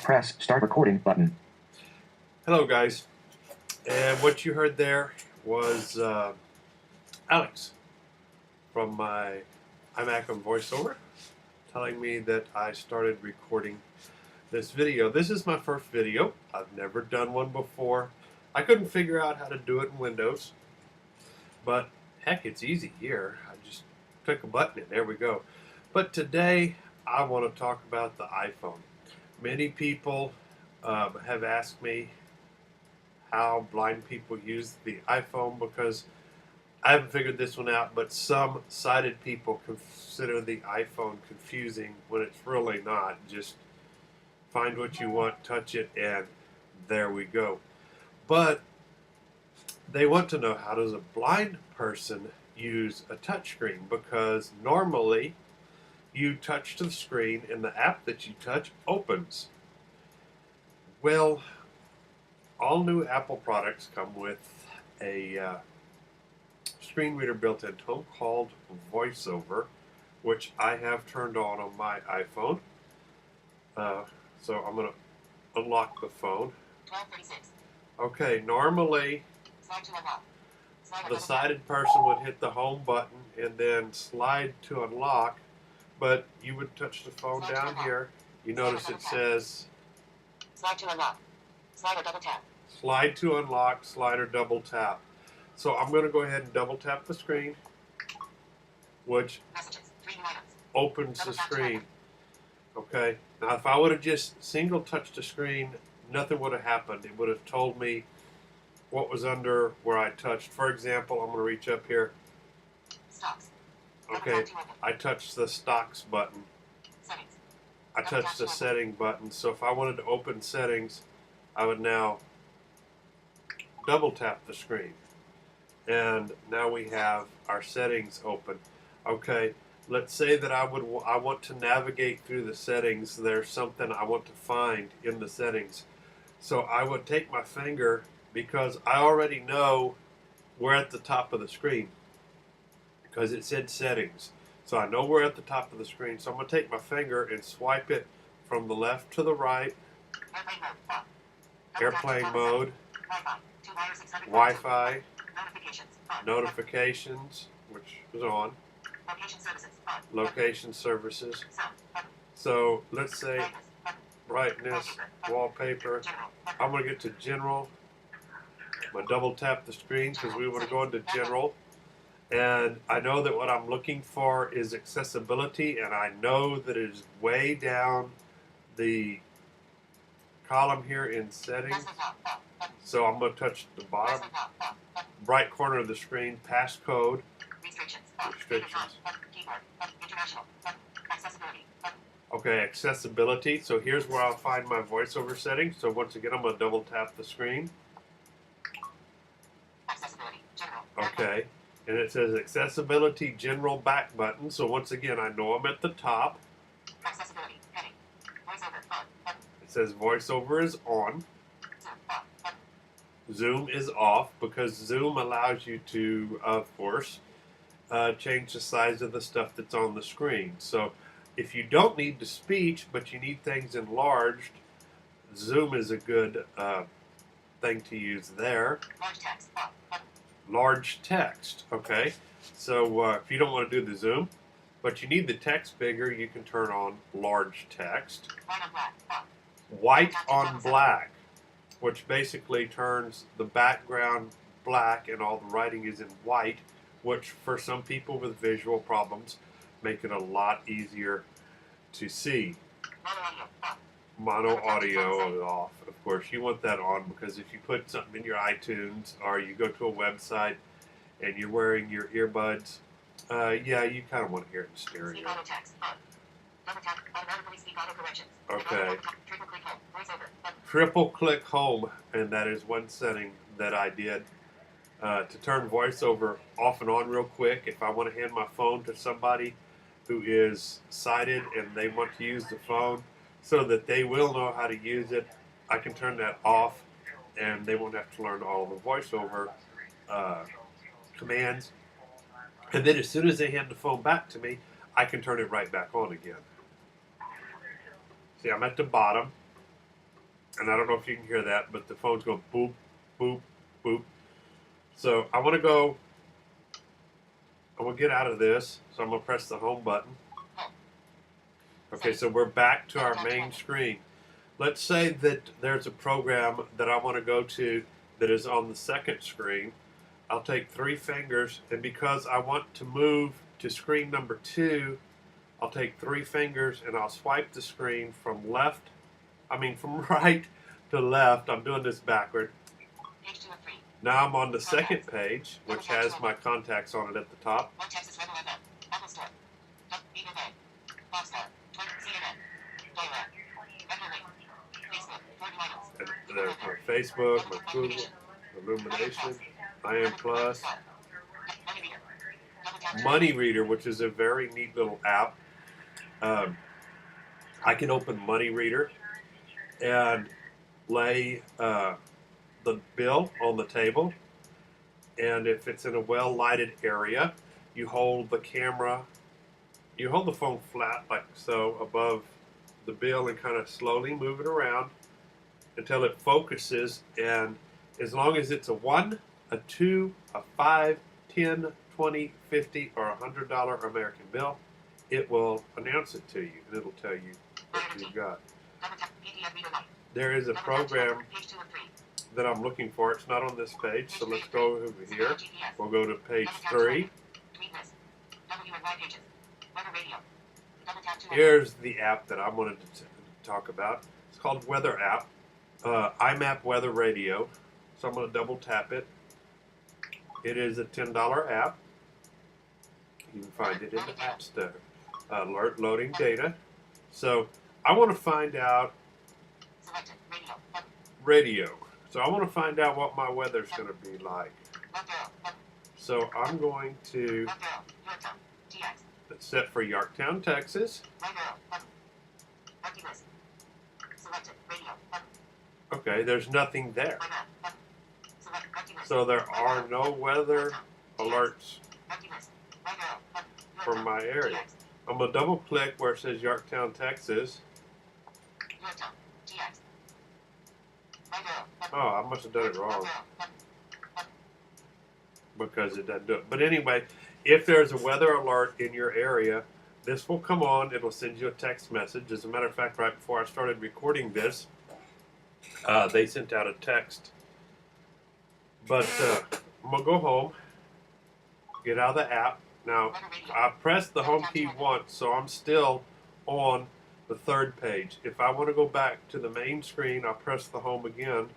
Press Start Recording button. Hello guys, and what you heard there was Alex from my iMac on VoiceOver telling me that I started recording this video. This is my first video. I've never done one before. I couldn't figure out how to do it in Windows, but heck, it's easy here. I just click a button and there we go. But today I want to talk about the iPhone. Many people have asked me how blind people use the iPhone, because I haven't figured this one out, but some sighted people consider the iPhone confusing when it's really not. Just find what you want, touch it, and there we go. But they want to know, how does a blind person use a touchscreen? Because normally you touch the screen and the app that you touch opens. Well, all new Apple products come with a screen reader built into them called VoiceOver, which I have turned on my iPhone. So I'm going to unlock the phone. 1236. Okay, normally Slide to unlock. the sighted person would hit the home button and then slide to unlock, but you would touch the phone down here. You notice it says Slide to unlock. Slide or double tap. slide to unlock, slide or double tap. So I'm going to go ahead and double tap the screen, which Messages. 3 new items. opens the screen. Okay, now if I would have just single touched the screen, nothing would have happened. It would have told me what was under where I touched. For example, I'm going to reach up here. Stocks. Okay, I touched the stocks button. Settings. I touched the setting button. So if I wanted to open settings, I would now double tap the screen. And now we have our settings open. Okay, let's say that I want to navigate through the settings. There's something I want to find in the settings. So I would take my finger, because I already know we're at the top of the screen, because it said settings. So I know we're at the top of the screen. So I'm going to take my finger and swipe it from the left to the right. Airplane mode. Wi-Fi. Notifications, which is on. Location services. So let's say brightness, wallpaper. I'm going to get to general. I'm going to double tap the screen because we want to go into general. And I know that what I'm looking for is accessibility, and I know that it is way down the column here in settings. So I'm going to touch the bottom right corner of the screen, passcode, restrictions. Okay, accessibility. So here's where I'll find my VoiceOver settings. So once again, I'm going to double tap the screen. Okay, and it says accessibility general back button. So once again, I know I'm at the top. It says VoiceOver is on. Zoom is off, because Zoom allows you to, of course, change the size of the stuff that's on the screen. So if you don't need the speech, but you need things enlarged, Zoom is a good thing to use there. Large text, okay. So if you don't want to do the Zoom, but you need the text bigger, you can turn on large text. White on black, which basically turns the background black and all the writing is in white, which for some people with visual problems make it a lot easier to see. Mono audio is off. Of course, you want that on, because if you put something in your iTunes or you go to a website and you're wearing your earbuds, yeah, you kind of want to hear it in stereo. Okay. Triple click home, and that is one setting that I did to turn VoiceOver off and on real quick. If I want to hand my phone to somebody who is sighted and they want to use the phone so that they will know how to use it, I can turn that off and they won't have to learn all the VoiceOver commands. And then as soon as they hand the phone back to me, I can turn it right back on again. See, I'm at the bottom. And I don't know if you can hear that, but the phone's going boop, boop, boop. So I want to get out of this. So I'm going to press the home button. Okay, so we're back to our main screen. Let's say that there's a program that I want to go to that is on the second screen. I'll take 3 fingers, and because I want to move to screen number 2, I'll take 3 fingers and I'll swipe the screen from right to left. I'm doing this backward. Page 2 of 3. Now I'm on the second page, which has my contacts on it at the top. One Texas Rebel FM. Apple Store. Beaver Bay. Foxstar. CNN. Dial-up. Record Link. Facebook. 40 items. And there's my Facebook, my Google, Illumination, IM Plus, Money Reader. Double tap to Money Reader, which is a very neat little app. I can open Money Reader and lay the bill on the table, and if it's in a well-lighted area, you hold the phone flat like so above the bill and kind of slowly move it around until it focuses, and as long as it's a 1, a 2, a 5, 10, 20, 50, or $100 American bill, it will announce it to you, and it'll tell you what you've got. Double tap PDF Reader Lite. There is a Double tap to program open. Page 2 of 3. that I'm looking for. It's not on this page, so let's go over here. GPS. We'll go to page Double tap to 3. open. Tweet list. W and Y pages. Weather radio. Double tap to open. Here's the app that I wanted to talk about. It's called Weather App, IMAP Weather Radio. So I'm going to double tap it. It is a $10 app. You can find it in the App Store. Alert loading data. So I want to find out Selected. Radio. Button. radio. So I want to find out what my weather's going to be like. Left arrow. Button. So I'm going to Left arrow. Yorktown. TX. it's set for Yorktown, Texas. Right arrow. Button. Empty list. Selected. Radio. Button. Okay, there's nothing there. Right arrow. Button. Select. Empty list. So there are no weather alerts Empty list. Right arrow. Button. from my area. TX. I'm going to double click where it says Yorktown, Texas. Yorktown. TX. Right arrow. Button. Oh, I must have done it wrong Left arrow. Button. Button. because it doesn't do it. But anyway, if there's a weather alert in your area, this will come on. It'll send you a text message. As a matter of fact, right before I started recording this, they sent out a text. But I'm going to go home, get out of the app. Now, I pressed the home key once, so I'm still on the 3rd page. If I want to go back to the main screen, I'll press the home again.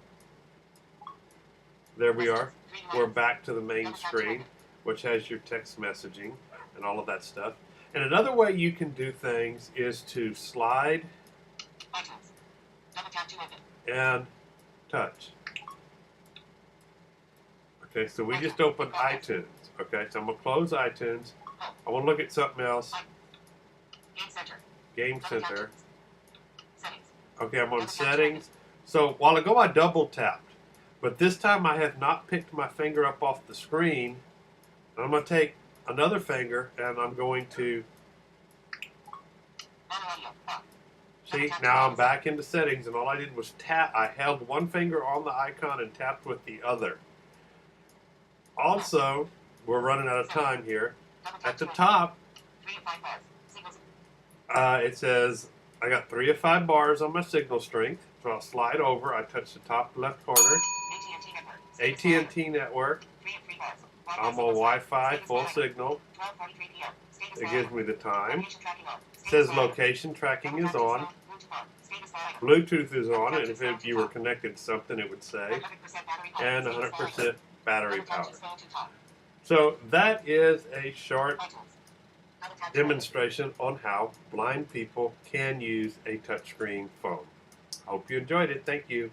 There we are. We're back to the main screen, which has your text messaging and all of that stuff. And another way you can do things is to slide iTunes. Double tap to open. and touch. Okay, so we just opened iTunes. Okay, so I'm going to close iTunes. I want to look at something else. Game Center. Game Double tap Center. to- Settings. Okay, I'm on settings. So while ago I double tapped, but this time I have not picked my finger up off the screen. And I'm going to take another finger and I'm going to Mono audio. Off. see, now I'm back into settings, and all I did was tap. I held one finger on the icon and tapped with the other. Also, we're running out of time here. Double tap At the to open. top, 3 of 5 bars. Signals. it says I got 3 of 5 bars on my signal strength. So I'll slide over. I touch the top left corner. AT&T network. AT&T network. 3 of 3 bars. I'm on Wi-Fi, full signal. 12:43 p.m. Status It bar gives item. me the time. Location tracking on. It Status says bar item. location tracking Double is tap to on. install. Bluetooth on. Status bar item. Bluetooth is on, and if you were connected to something, it would say. 100% battery power. And Status bar item. 100% battery Double tap power. to install to top. So that is a short iTunes. Double tap to open. demonstration on how blind people can use a touchscreen phone. Hope you enjoyed it. Thank you.